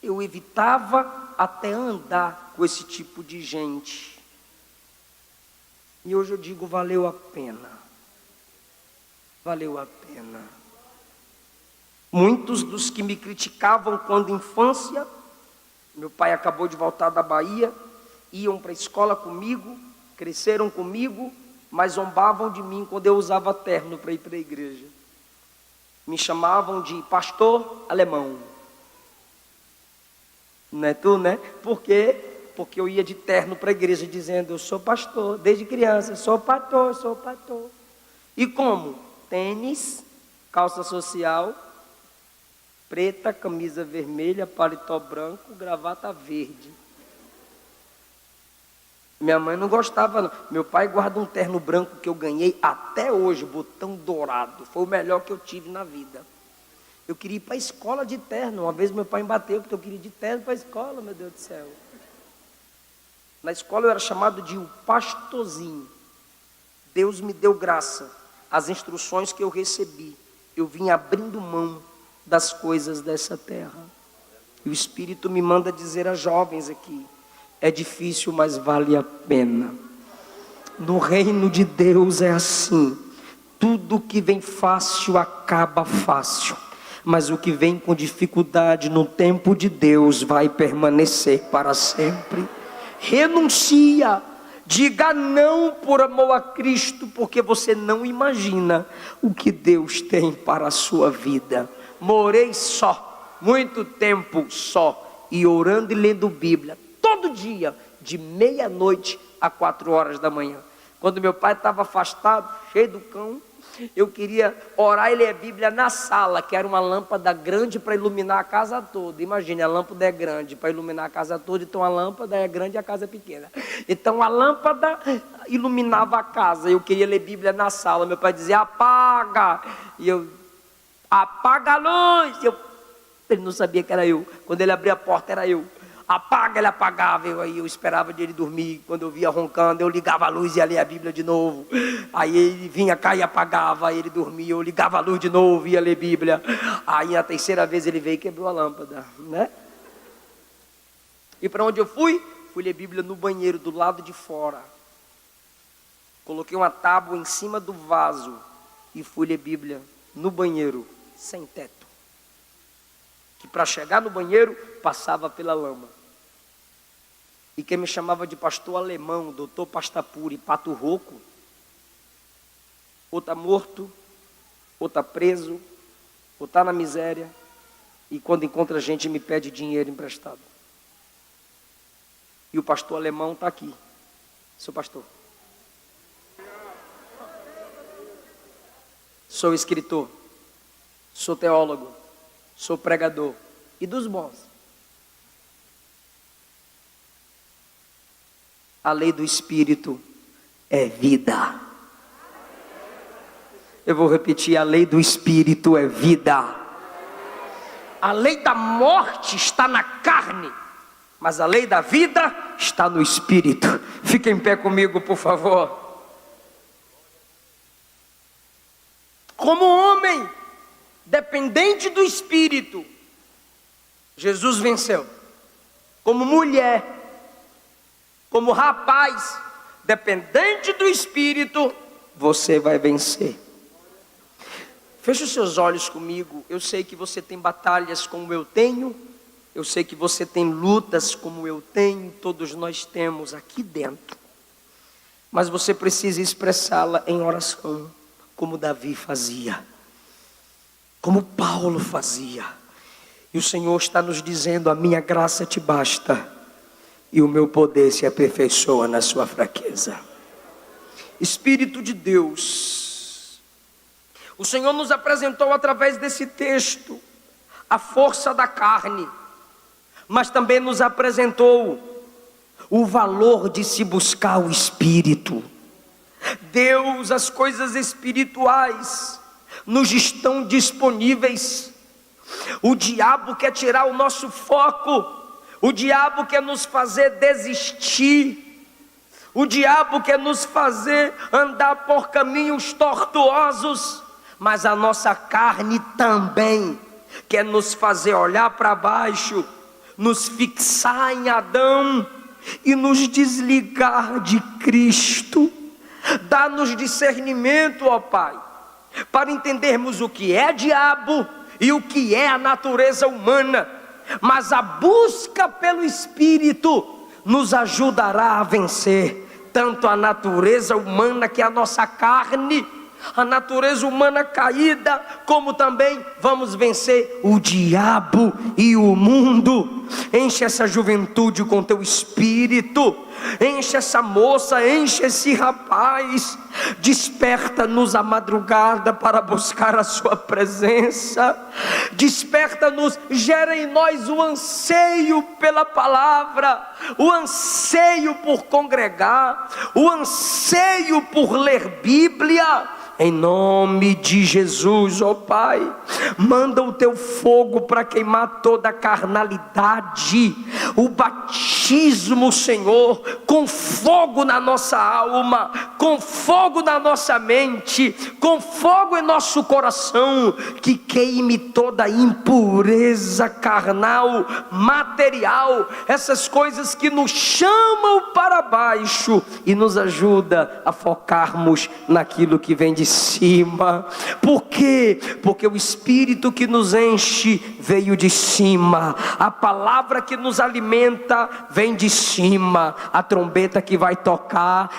eu evitava até andar com esse tipo de gente. E hoje eu digo: valeu a pena. Valeu a pena. Muitos dos que me criticavam quando infância, meu pai acabou de voltar da Bahia, iam para a escola comigo, cresceram comigo, mas zombavam de mim quando eu usava terno para ir para a igreja. Me chamavam de pastor alemão. Não é tu, né? Por quê? Porque eu ia de terno para a igreja dizendo: eu sou pastor, desde criança, sou pastor. E como? Tênis, calça social, preta, camisa vermelha, paletó branco, gravata verde. Minha mãe não gostava, não. Meu pai guarda um terno branco que eu ganhei até hoje, botão dourado. Foi o melhor que eu tive na vida. Eu queria ir para a escola de terno. Uma vez meu pai me bateu porque eu queria ir de terno para a escola, meu Deus do céu. Na escola eu era chamado de o pastorzinho. Deus me deu graça. As instruções que eu recebi, eu vim abrindo mão das coisas dessa terra. E o Espírito me manda dizer a jovens aqui: é difícil, mas vale a pena. No reino de Deus é assim. Tudo que vem fácil acaba fácil. Mas o que vem com dificuldade no tempo de Deus vai permanecer para sempre. Renuncia, diga não por amor a Cristo, porque você não imagina o que Deus tem para a sua vida. Morei só, muito tempo só, e orando e lendo Bíblia, todo dia, de meia-noite a 4 horas da manhã. Quando meu pai estava afastado, cheio do cão, eu queria orar e ler a Bíblia na sala, que era uma lâmpada grande para iluminar a casa toda. Imagine, a lâmpada é grande para iluminar a casa toda, então a lâmpada é grande e a casa é pequena. Então a lâmpada iluminava a casa. Eu queria ler Bíblia na sala. Meu pai dizia: apaga. E eu: apaga a luz. Ele não sabia que era eu. Quando ele abria a porta, era eu. Apaga, ele apagava. Eu esperava de ele dormir. Quando eu via roncando, eu ligava a luz e ia ler a Bíblia de novo. Aí ele vinha cá e apagava. Aí ele dormia, eu ligava a luz de novo e ia ler Bíblia. Aí a terceira vez ele veio e quebrou a lâmpada, né? E para onde eu fui? Fui ler Bíblia no banheiro, do lado de fora. Coloquei uma tábua em cima do vaso e fui ler Bíblia no banheiro, sem teto. Que para chegar no banheiro, passava pela lama. E quem me chamava de pastor alemão, doutor Pastapuri, pato rouco, ou está morto, ou está preso, ou está na miséria, e quando encontra gente me pede dinheiro emprestado. E o pastor alemão está aqui. Sou pastor. Sou escritor, sou teólogo, sou pregador, e dos bons. A lei do Espírito é vida. Eu vou repetir: a lei do Espírito é vida. A lei da morte está na carne, mas a lei da vida está no Espírito. Fique em pé comigo, por favor. Como homem dependente do Espírito, Jesus venceu. Como mulher, como rapaz dependente do Espírito, você vai vencer. Feche os seus olhos comigo. Eu sei que você tem batalhas como eu tenho. Eu sei que você tem lutas como eu tenho. Todos nós temos aqui dentro. Mas você precisa expressá-la em oração, como Davi fazia, como Paulo fazia. E o Senhor está nos dizendo: a minha graça te basta, e o meu poder se aperfeiçoa na sua fraqueza. Espírito de Deus, o Senhor nos apresentou através desse texto a força da carne, mas também nos apresentou o valor de se buscar o Espírito. Deus, as coisas espirituais nos estão disponíveis. O diabo quer tirar o nosso foco. O diabo quer nos fazer desistir. O diabo quer nos fazer andar por caminhos tortuosos. Mas a nossa carne também quer nos fazer olhar para baixo, nos fixar em Adão e nos desligar de Cristo. Dá-nos discernimento, ó Pai, para entendermos o que é diabo e o que é a natureza humana. Mas a busca pelo Espírito nos ajudará a vencer tanto a natureza humana, que é a nossa carne, a natureza humana caída, como também vamos vencer o diabo e o mundo. Enche essa juventude com teu Espírito, enche essa moça, enche esse rapaz. Desperta-nos à madrugada para buscar a sua presença. Desperta-nos, gera em nós o anseio pela palavra, o anseio por congregar, o anseio por ler Bíblia. Em nome de Jesus, ó Pai, manda o teu fogo para queimar toda a carnalidade, o batismo, Senhor, com fogo na nossa alma, com fogo na nossa mente, com fogo em nosso coração, que queime toda a impureza carnal, material, essas coisas que nos chamam para baixo e nos ajuda a focarmos naquilo que vem de cima. Por quê? Porque o Espírito que nos enche veio de cima, a palavra que nos alimenta vem de cima, a trombeta que vai tocar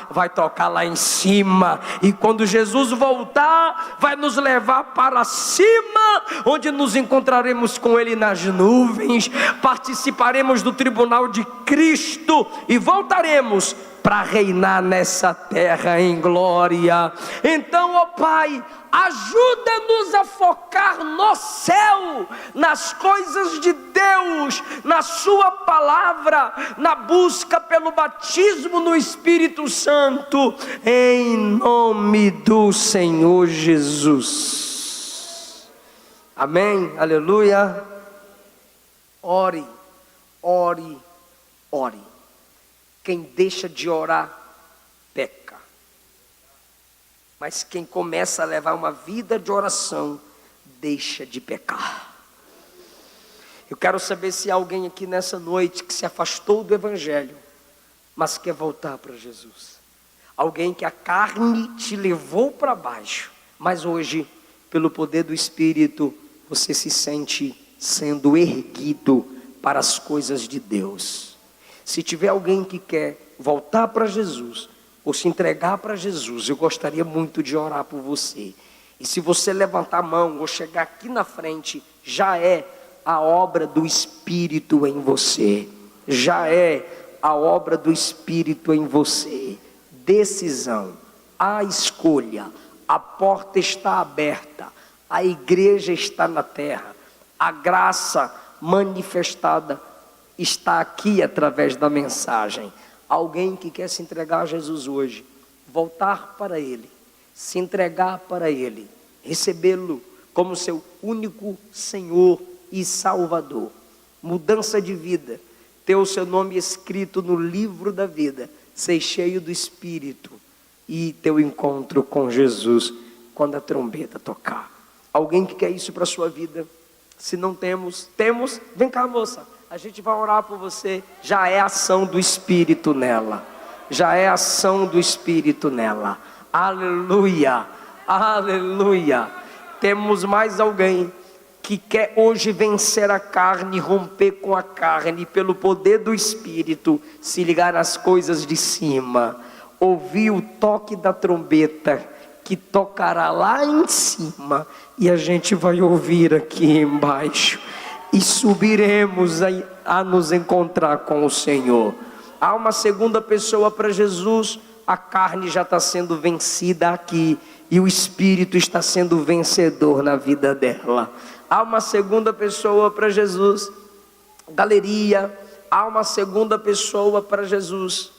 lá em cima, e quando Jesus voltar, vai nos levar para cima, onde nos encontraremos com Ele nas nuvens, participaremos do tribunal de Cristo e voltaremos para reinar nessa terra em glória. Então, ó Pai, ajuda-nos a focar no céu, nas coisas de Deus, na sua palavra, na busca pelo batismo no Espírito Santo, em nome do Senhor Jesus. Amém, aleluia. Ore, ore, ore. Quem deixa de orar, peca. Mas quem começa a levar uma vida de oração, deixa de pecar. Eu quero saber se há alguém aqui nessa noite que se afastou do Evangelho, mas quer voltar para Jesus. Alguém que a carne te levou para baixo, mas hoje, pelo poder do Espírito, você se sente sendo erguido para as coisas de Deus. Se tiver alguém que quer voltar para Jesus, ou se entregar para Jesus, eu gostaria muito de orar por você. E se você levantar a mão, ou chegar aqui na frente, já é a obra do Espírito em você. Já é a obra do Espírito em você. Decisão, a escolha, a porta está aberta, a igreja está na terra, a graça manifestada está aqui através da mensagem. Alguém que quer se entregar a Jesus hoje, voltar para Ele, se entregar para Ele, recebê-lo como seu único Senhor e Salvador, mudança de vida, ter o seu nome escrito no livro da vida, ser cheio do Espírito e ter o encontro com Jesus quando a trombeta tocar. Alguém que quer isso para a sua vida? Se não temos, vem cá, moça. A gente vai orar por você. Já é ação do Espírito nela. Já é ação do Espírito nela. Aleluia, aleluia. Temos mais alguém que quer hoje vencer a carne, romper com a carne, pelo poder do Espírito, se ligar às coisas de cima, ouvir o toque da trombeta, que tocará lá em cima, e a gente vai ouvir aqui embaixo. E subiremos a nos encontrar com o Senhor. Há uma segunda pessoa para Jesus. A carne já está sendo vencida aqui, e o Espírito está sendo vencedor na vida dela. Há uma segunda pessoa para Jesus. Galeria, há uma segunda pessoa para Jesus.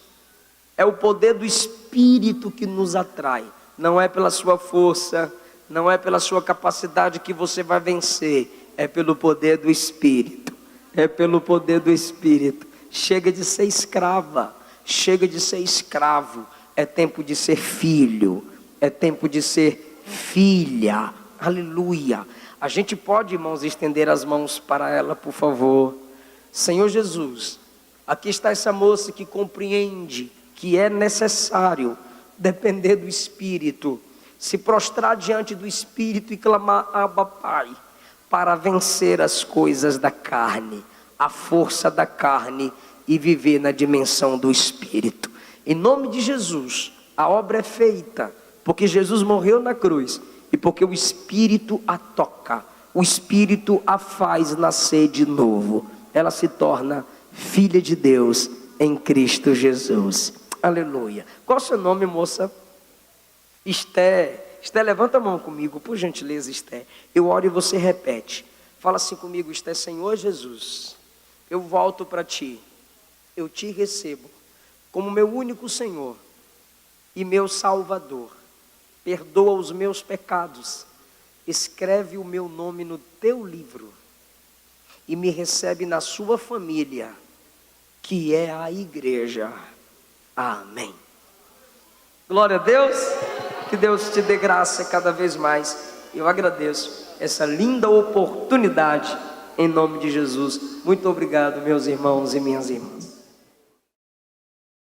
É o poder do Espírito que nos atrai. Não é pela sua força, não é pela sua capacidade que você vai vencer. É pelo poder do Espírito. É pelo poder do Espírito. Chega de ser escrava. Chega de ser escravo. É tempo de ser filho. É tempo de ser filha. Aleluia. A gente pode, irmãos, estender as mãos para ela, por favor. Senhor Jesus, aqui está essa moça que compreende que é necessário depender do Espírito. Se prostrar diante do Espírito e clamar: Abba, Pai, para vencer as coisas da carne, a força da carne, e viver na dimensão do Espírito. Em nome de Jesus, a obra é feita, porque Jesus morreu na cruz, e porque o Espírito a toca, o Espírito a faz nascer de novo. Ela se torna filha de Deus, em Cristo Jesus. Aleluia. Qual é o seu nome, moça? Esté. Esté, levanta a mão comigo, por gentileza, Esté. Eu oro e você repete. Fala assim comigo, Esté: Senhor Jesus, eu volto para ti. Eu te recebo como meu único Senhor e meu Salvador. Perdoa os meus pecados. Escreve o meu nome no teu livro e me recebe na sua família, que é a igreja. Amém. Glória a Deus. Que Deus te dê graça cada vez mais. Eu agradeço essa linda oportunidade em nome de Jesus. Muito obrigado, meus irmãos e minhas irmãs.